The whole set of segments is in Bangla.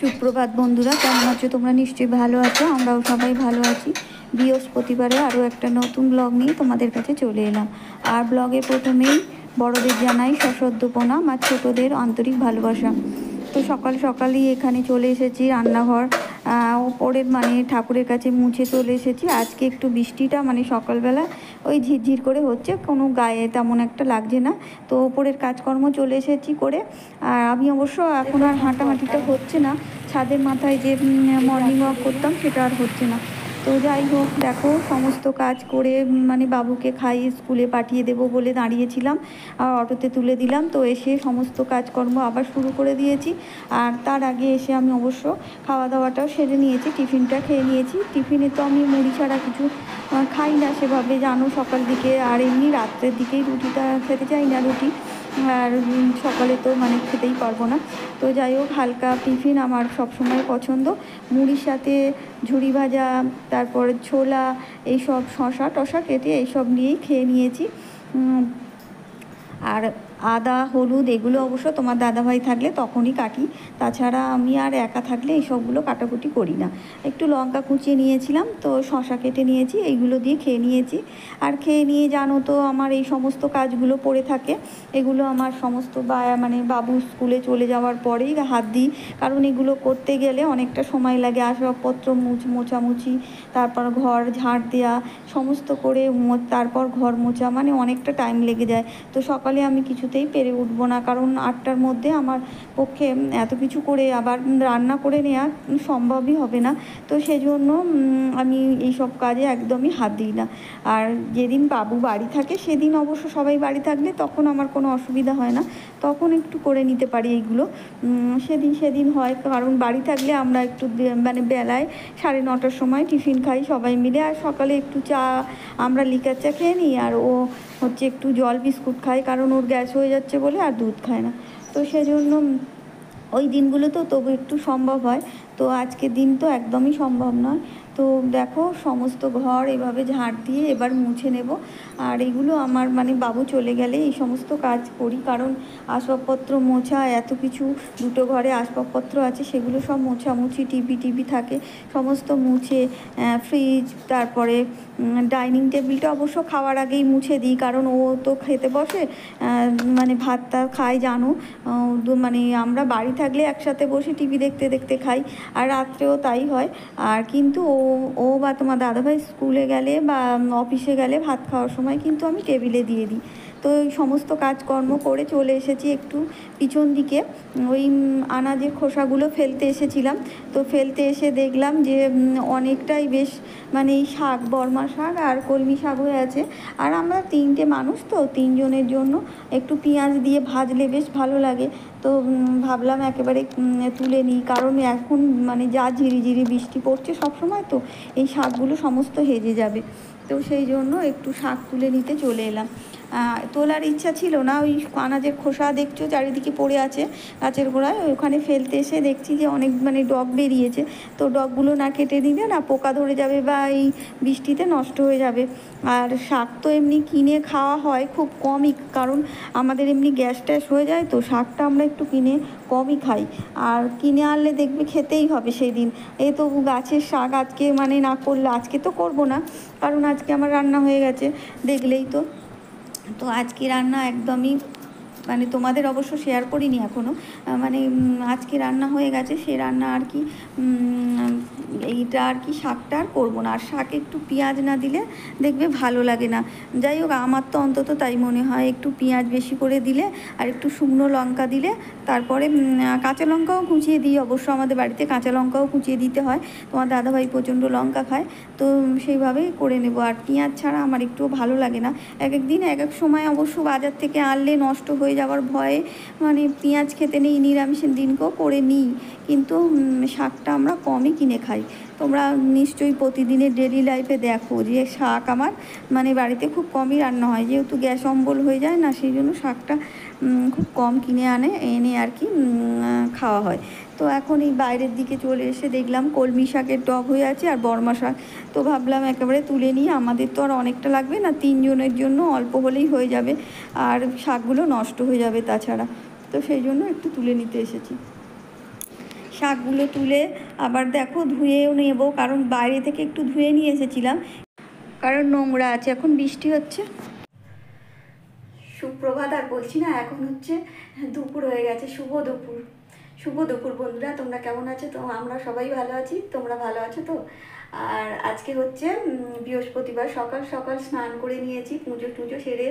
সুপ্রভাত বন্ধুরা, কেমন আছো তোমরা? নিশ্চয়ই ভালো আছো, আমরাও সবাই ভালো আছি। বৃহস্পতিবারে আরও একটা নতুন ব্লগ নিয়ে তোমাদের কাছে চলে এলাম। আর ব্লগে প্রথমেই বড়দের জানাই সশ্রদ্ধ প্রণাম আর ছোটোদের আন্তরিক ভালোবাসা। তো সকাল সকালই এখানে চলে এসেছি রান্নাঘর ওপরের ঠাকুরের কাছে মুছে চলে এসেছি। আজকে একটু বৃষ্টিটা সকালবেলা ওই ঝিরঝির করে হচ্ছে, কোনো গায়ে তেমন একটা লাগছে না। তো ওপরের কাজকর্ম চলে এসেছি করে। আর আমি অবশ্য এখন আর হাঁটাহাঁটিটা হচ্ছে না, ছাদের মাথায় যে মর্নিং ওয়াক করতাম সেটা আর হচ্ছে না। তো যাই হোক, দেখো সমস্ত কাজ করে বাবুকে খাইয়ে স্কুলে পাঠিয়ে দেবো বলে দাঁড়িয়েছিলাম, আর অটোতে তুলে দিলাম। তো এসে সমস্ত কাজকর্ম আবার শুরু করে দিয়েছি। আর তার আগে এসে আমি অবশ্য খাওয়া দাওয়াটাও সেরে নিয়েছি, টিফিনটা খেয়ে নিয়েছি। টিফিনে তো আমি মুড়ি ছাড়া কিছু খাই না সেভাবে, জানো, সকাল দিকে আর এমনি রাত্রের দিকেই রুটিটা খেতে চাই না, রুটি আর সকালে তো খেতেই পারবো না। তো যাই হোক, হালকা টিফিন আমার সবসময় পছন্দ। মুড়ির সাথে ঝুরি ভাজা, তারপর ছোলা, এইসব শশা টশা কেটে এইসব নিয়েই খেয়ে নিয়েছি। আর আদা হলুদ এগুলো অবশ্য তোমার দাদাভাই থাকলে তখনই কাটি, তাছাড়া আমি আর একা থাকলে এইসবগুলো কাটাকুটি করি না। একটু লঙ্কা কুচিয়ে নিয়েছিলাম, তো শশা কেটে নিয়েছি, এইগুলো দিয়ে খেয়ে নিয়েছি। আর খেয়ে নিয়ে জানো তো আমার এই সমস্ত কাজগুলো পড়ে থাকে, এগুলো আমার সমস্ত বাবু স্কুলে চলে যাওয়ার পরেই হাত দিই, কারণ এগুলো করতে গেলে অনেকটা সময় লাগে। আসবাবপত্র মোছামুছি, তারপর ঘর ঝাড় দেওয়া সমস্ত করে, তারপর ঘর মোছা, অনেকটা টাইম লেগে যায়। তো সকালে আমি কিছুতেই পেরে উঠবো না, কারণ 8টার মধ্যে আমার পক্ষে এত কিছু করে আবার রান্না করে নেওয়া সম্ভবই হবে না। তো সেজন্য আমি এইসব কাজে একদমই হাত দিই না। আর যেদিন বাবু বাড়ি থাকে সেদিন অবশ্য সবাই বাড়ি থাকলে তখন আমার কোনো অসুবিধা হয় না, তখন একটু করে নিতে পারি এইগুলো। সেদিন হয়, কারণ বাড়ি থাকলে আমরা একটু বেলায় 9:30টার সময় টিফিন খাই সবাই মিলে, আর সকালে একটু চা, আমরা লিকার চা খেয়ে নিই, আর ও হচ্ছে একটু জল বিস্কুট খায়, কারণ ওর গ্যাস হয়ে যাচ্ছে বলে আর দুধ খায় না। তো সেজন্য ওই দিনগুলো তো তবু একটু সম্ভব হয়, তো আজকের দিন তো একদমই সম্ভব নয়। তো দেখো সমস্ত ঘর এভাবে ঝাড় দিয়ে এবার মুছে নেব। আর এগুলো আমার বাবু চলে গেলে এই সমস্ত কাজ করি, কারণ আসবাবপত্র মোছা, এত কিছু, দুটো ঘরে আসবাবপত্র আছে সেগুলো সব মোছামুছি, টিভি থাকে, সমস্ত মুছে, ফ্রিজ, তারপরে ডাইনিং টেবিলটা অবশ্য খাওয়ার আগেই মুছে দিই, কারণ ও তো খেতে বসে, ভাতটা খায়, জানো, আমরা বাড়ি থাকলে একসাথে বসে টিভি দেখতে দেখতে খাই, আর রাত্রেও তাই হয়। আর কিন্তু ও বা তোমার দাদাভাই স্কুলে গেলে বা অফিসে গেলে ভাত খাওয়ার সময় কিন্তু আমি টেবিলে দিয়ে দিই। তো এই সমস্ত কাজকর্ম করে চলে এসেছি একটু পিছন দিকে, ওই আনাজের খোসাগুলো ফেলতে এসেছিলাম। তো ফেলতে এসে দেখলাম যে অনেকটাই বেশ এই শাক, বর্মা শাক আর কলমি শাক হয়ে আছে। আর আমরা 3টে মানুষ, তো 3জনের জন্য একটু পেঁয়াজ দিয়ে ভাজলে বেশ ভালো লাগে। তো ভাবলাম একেবারে তুলে নিই, কারণ এখন যা ঝিরিঝিরি বৃষ্টি পড়ছে সবসময়, তো এই শাকগুলো সমস্ত হেজে যাবে। তো সেই জন্য একটু শাক তুলে নিতে চলে এলাম। তোলার ইচ্ছা ছিল না, ওই আনাজের খোসা দেখছো চারিদিকে পড়ে আছে গাছের গোড়ায়, ওখানে ফেলতে এসে দেখছি যে অনেক ডগ বেরিয়েছে। তো ডগগুলো না কেটে নিলে না পোকা ধরে যাবে বা এই বৃষ্টিতে নষ্ট হয়ে যাবে। আর শাক তো এমনি কিনে খাওয়া হয় খুব কমই, কারণ আমাদের এমনি গ্যাস ট্যাস হয়ে যায়, তো শাকটা আমরা একটু কিনে কমই খাই। আর কিনে আনলে দেখবে খেতেই হবে সেদিন। এই তো গাছের শাক আজকে না করলে, আজকে তো করব না, কারণ আজকে আমার রান্না হয়ে গেছে, দেখলেই তো। তো আজকে রান্না একদমই তোমাদের অবশ্য শেয়ার করিনি এখনও, আজকে রান্না হয়ে গেছে, সে রান্না আর কি, এইটা আর কি, শাকটা আর করবো না। আর শাক একটু পেঁয়াজ না দিলে দেখবে ভালো লাগে না। যাই হোক, আমার তো অন্তত তাই মনে হয়, একটু পেঁয়াজ বেশি করে দিলে আর একটু শুকনো লঙ্কা দিলে, তারপরে কাঁচা লঙ্কাও কুচিয়ে দিই, অবশ্য আমাদের বাড়িতে কাঁচা লঙ্কাও কুচিয়ে দিতে হয়, তোমার দাদাভাই প্রচণ্ড লঙ্কা খায়, তো সেইভাবেই করে নেব। আর পেঁয়াজ ছাড়া আমার একটুও ভালো লাগে না। এক এক দিন এক এক সময় অবশ্য বাজার থেকে আনলে নষ্ট হয়ে যাওয়ার ভয়ে পেঁয়াজ খেতে নেই, নিরামিষের দিনকেও করে নিই, কিন্তু শাকটা আমরা কমই কিনে খাই। তোমরা নিশ্চয়ই প্রতিদিনের ডেলি লাইফে দেখো যে শাক আমার বাড়িতে খুব কমই রান্না হয়, যেহেতু গ্যাস অম্বল হয়ে যায় না, সেই জন্য শাকটা খুব কম কিনে এনে আর কি খাওয়া হয়। তো এখন এই বাইরের দিকে চলে এসে দেখলাম কলমি শাকের টক হয়ে আছে আর বর্মা শাক, তো ভাবলাম একেবারে তুলে নিই, আমাদের তো আর অনেকটা লাগবে না, 3জনের জন্য অল্প হলেই হয়ে যাবে, আর শাকগুলো নষ্ট হয়ে যাবে তাছাড়া, তো সেই জন্য একটু তুলে নিতে এসেছি। শাকগুলো তুলে আবার দেখো ধুয়েও নেব, কারণ বাইরে থেকে একটু ধুয়ে নিয়ে এসেছিলাম, কারণ নোংরা আছে। এখন বৃষ্টি হচ্ছে। সুপ্রভাত আর বলছি না, এখন হচ্ছে দুপুর হয়ে গেছে। শুভ দুপুর, শুভ দুপুর বন্ধুরা। তোমরা কেমন আছো? তো আমরা সবাই ভালো আছি, তোমরা ভালো আছো তো? আর আজকে হচ্ছে বৃহস্পতিবার। সকাল সকাল স্নান করে নিয়েছি, পুজো টুজো সেরে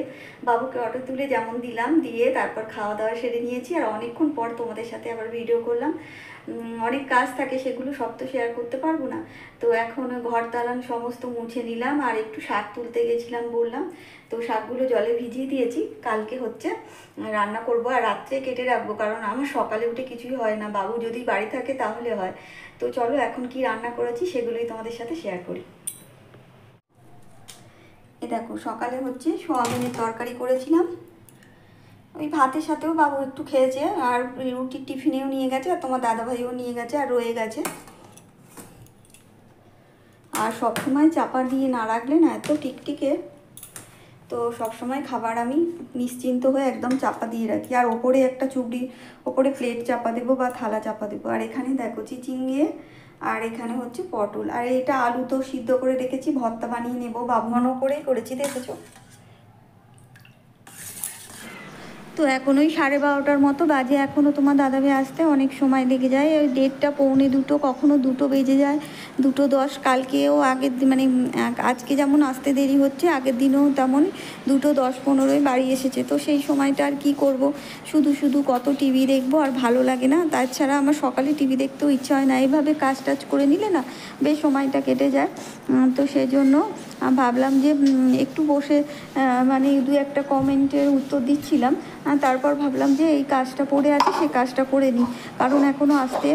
বাবুকে অটো তুলে যেমন দিলাম, দিয়ে তারপর খাওয়া দাওয়া সেরে নিয়েছি। আর অনেকক্ষণ পর তোমাদের সাথে আবার ভিডিও করলাম। অনেক কাজ থাকে, সেগুলো সব তো শেয়ার করতে পারবো না। তো এখন ঘর দালান সমস্ত মুছে নিলাম, আর একটু শাক তুলতে গেছিলাম বললাম, তো শাকগুলো জলে ভিজিয়ে দিয়েছি। কালকে হচ্ছে রান্না করব, আর রাত্রে কেটে রাখবো, কারণ আমার সকালে উঠে কিছুই হয় না। বাবু যদি বাড়ি থাকে তাহলে হয়। তো চলো এখন কি রান্না করেছি সেগুলোই তোমাদের সাথে শেয়ার করি। এ দেখো, সকালে হচ্ছে সোয়াবিনের তরকারি করেছিলাম, ওই ভাতের সাথেও বাবু একটু খেয়েছে, আর রুটির টিফিনেও নিয়ে গেছে, আর তোমার দাদাভাইও নিয়ে গেছে, আর রয়ে গেছে। আর সবসময় চাপা দিয়ে না রাখলে না এত টিকটিকে, তো সবসময় খাবার আমি নিশ্চিন্ত হয়ে একদম চাপা দিয়ে রাখি। আর ওপরে একটা চুবড়ি, ওপরে প্লেট চাপা দেবো বা থালা চাপা দেবো। আর এখানে দেখো চিচিঙ্গে, আর এখানে হচ্ছে পটল, আর এটা আলু তো সিদ্ধ করে রেখেছি, ভর্তা বানিয়ে নেবো। বাবুয়ানো করেই করেছি, দেখেছো। তো এখন ওই 12:30টার মতো বাজে। এখনও তোমার দাদাভাই আসতে অনেক সময় লেগে যায়, ওই 1:30 পৌনে 2, কখনো 2 বেজে যায়, 2:10। কালকেও আগের মানে আজকে যেমন আসতে দেরি হচ্ছে, আগের দিনও তেমনই 2:10-15 বাড়ি এসেছে। তো সেই সময়টা আর কি করব, শুধু শুধু কত টিভি দেখবো, আর ভালো লাগে না। তাছাড়া আমার সকালে টিভি দেখতেও ইচ্ছা হয় না। এইভাবে কাজ টাজ করে নিলে না বেশ সময়টা কেটে যায়। তো সেই জন্য ভাবলাম যে একটু বসে মানে 2-1টা কমেন্টের উত্তর দিচ্ছিলাম, তারপর ভাবলাম যে এই কাজটা পড়ে আছে, সে কাজটা করে নিই, কারণ এখনও আসতে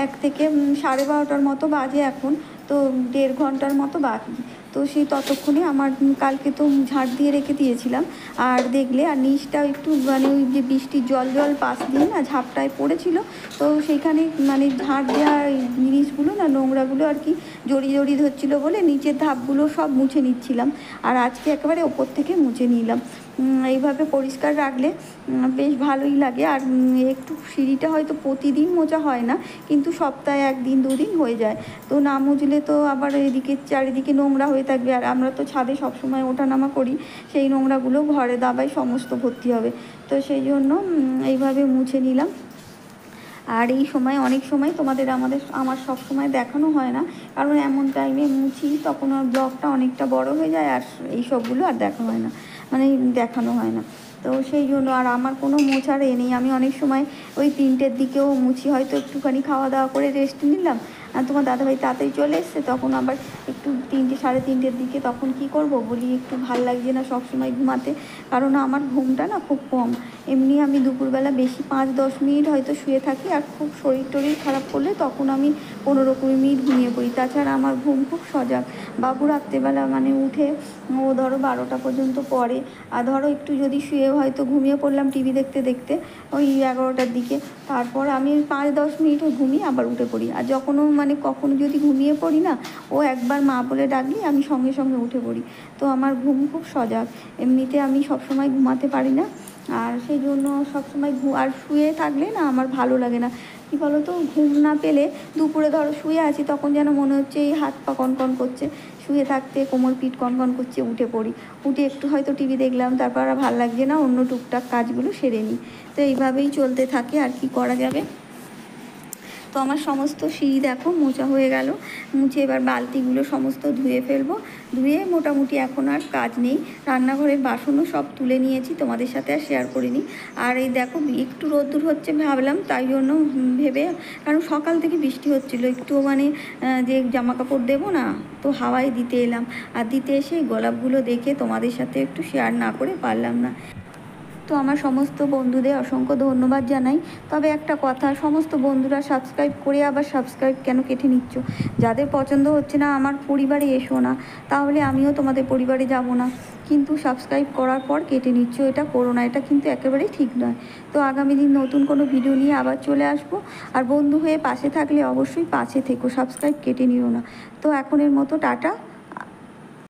1 থেকে 12:30টার মতো বাজে এখন। তো 1.5 ঘন্টার মতো বাকি। তো সেই ততক্ষণে আমার কালকে তো ঝাড় দিয়ে রেখে দিয়েছিলাম, আর দেখলে আর নিচটা একটু মানে ওই যে বৃষ্টির জল জল পাশ দিয়ে না ঝাপটায় পড়েছিল, তো সেইখানে মানে ঝাড় দেওয়া জিনিসগুলো না, নোংরাগুলো আর কি জড়িয়ে জড়িয়ে ধরছিলো বলে নিচের ধাপগুলো সব মুছে নিচ্ছিলাম। আর আজকে একেবারে ওপর থেকে মুছে নিলাম। এইভাবে পরিষ্কার রাখলে বেশ ভালোই লাগে। আর একটু সিঁড়িটা হয়তো প্রতিদিন মোছা হয় না, কিন্তু সপ্তাহে 1-2 দিন হয়ে যায়। তো না মুছলে তো আবার এদিকে চারিদিকে নোংরা হয়ে থাকবে, আর আমরা তো ছাদে সবসময় ওঠানামা করি, সেই নোংরাগুলো ঘরে দাবায় সমস্ত ভর্তি হবে। তো সেই জন্য এইভাবে মুছে নিলাম। আর এই সময় অনেক সময় আমার সব সময় দেখানো হয় না, কারণ এমন টাইমে মুছি তখন আর ব্লগটা অনেকটা বড় হয়ে যায়, আর এই সবগুলো আর দেখা হয় না, মানে দেখানো হয় না। তো সেই জন্য আর আমার কোনো মোছার নেই। আমি অনেক সময় ওই 3টের দিকেও মুছি, হয়তো একটুখানি খাওয়া দাওয়া করে রেস্ট নিলাম, আর তোমার দাদাভাই তাড়াতাড়ি চলে এসছে, তখন আবার একটু 3টে 3:30-র দিকে তখন কি করব বলি, একটু ভাল লাগছে না সব সময় ঘুমাতে, কারণ আমার ঘুমটা না খুব কম। এমনি আমি দুপুরবেলা বেশি 5-10 মিনিট হয়তো শুয়ে থাকি, আর খুব শরীর টরীর খারাপ করলে তখন আমি 15-20 মিনিট ঘুমিয়ে পড়ি। তাছাড়া আমার ঘুম খুব সজাগ। বাবু রাত্রেবেলা মানে উঠে ও ধরো 12টা পর্যন্ত পড়ে, আর ধরো একটু যদি শুয়ে হয়তো ঘুমিয়ে পড়লাম টিভি দেখতে দেখতে ওই 11টার দিকে, তারপর আমি 5-10 মিনিট ঘুমিয়ে আবার উঠে পড়ি। আর যখনও মানে কখনো যদি ঘুমিয়ে পড়ি না, ও একবার মা বলে ডাকলে আমি সঙ্গে সঙ্গে উঠে পড়ি। তো আমার ঘুম খুব সজাগ। এমনিতে আমি সবসময় ঘুমাতে পারি না, আর সেই জন্য সবসময় আর শুয়ে থাকলে না আমার ভালো লাগে না। কী বলো তো, ঘুম না পেলে দুপুরে ধরো শুয়ে আছি, তখন যেন মনে হচ্ছে এই হাত পা কনকন করছে, শুয়ে থাকতে কোমর পিঠ কনকন করছে, উঠে পড়ি। উঠে একটু হয়তো টিভি দেখলাম, তারপর আর ভালো লাগছে না, অন্য টুকটাক কাজগুলো সেরে নিই। তো এইভাবেই চলতে থাকে, আর কি করা যাবে। তো আমার সমস্ত সিঁড়ি দেখো মোছা হয়ে গেল। মুছে এবার বালতিগুলো সমস্ত ধুয়ে ফেলবো। ধুয়ে মোটামুটি এখন আর কাজ নেই। রান্নাঘরের বাসনও সব তুলে নিয়েছি, তোমাদের সাথে আর শেয়ার করিনি। আর এই দেখো একটু রোদ্দুর হচ্ছে ভাবলাম, তাই জন্য ভেবে, কারণ সকাল থেকে বৃষ্টি হচ্ছিলো, একটু মানে যে জামা কাপড় দেবো না, তো হাওয়ায় দিতে এলাম। আর দিতে এসে গোলাপগুলো দেখে তোমাদের সাথে একটু শেয়ার না করে পারলাম না। তো আমার সমস্ত বন্ধুদের অসংখ্য ধন্যবাদ জানাই। তবে একটা কথা, সমস্ত বন্ধুরা সাবস্ক্রাইব করে আবার সাবস্ক্রাইব কেন কেটে নিচ্ছ? যাদের পছন্দ হচ্ছে না আমার পরিবারে এসো না, তাহলে আমিও তোমাদের পরিবারে যাব না। কিন্তু সাবস্ক্রাইব করার পর কেটে নিচ্ছ, এটা করো না, এটা কিন্তু একেবারেই ঠিক নয়। তো আগামী দিন নতুন কোনো ভিডিও নিয়ে আবার চলে আসবো। আর বন্ধু হয়ে পাশে থাকলে অবশ্যই পাশে থেকো, সাবস্ক্রাইব কেটে নিও না। তো এখনের মতো টাটা।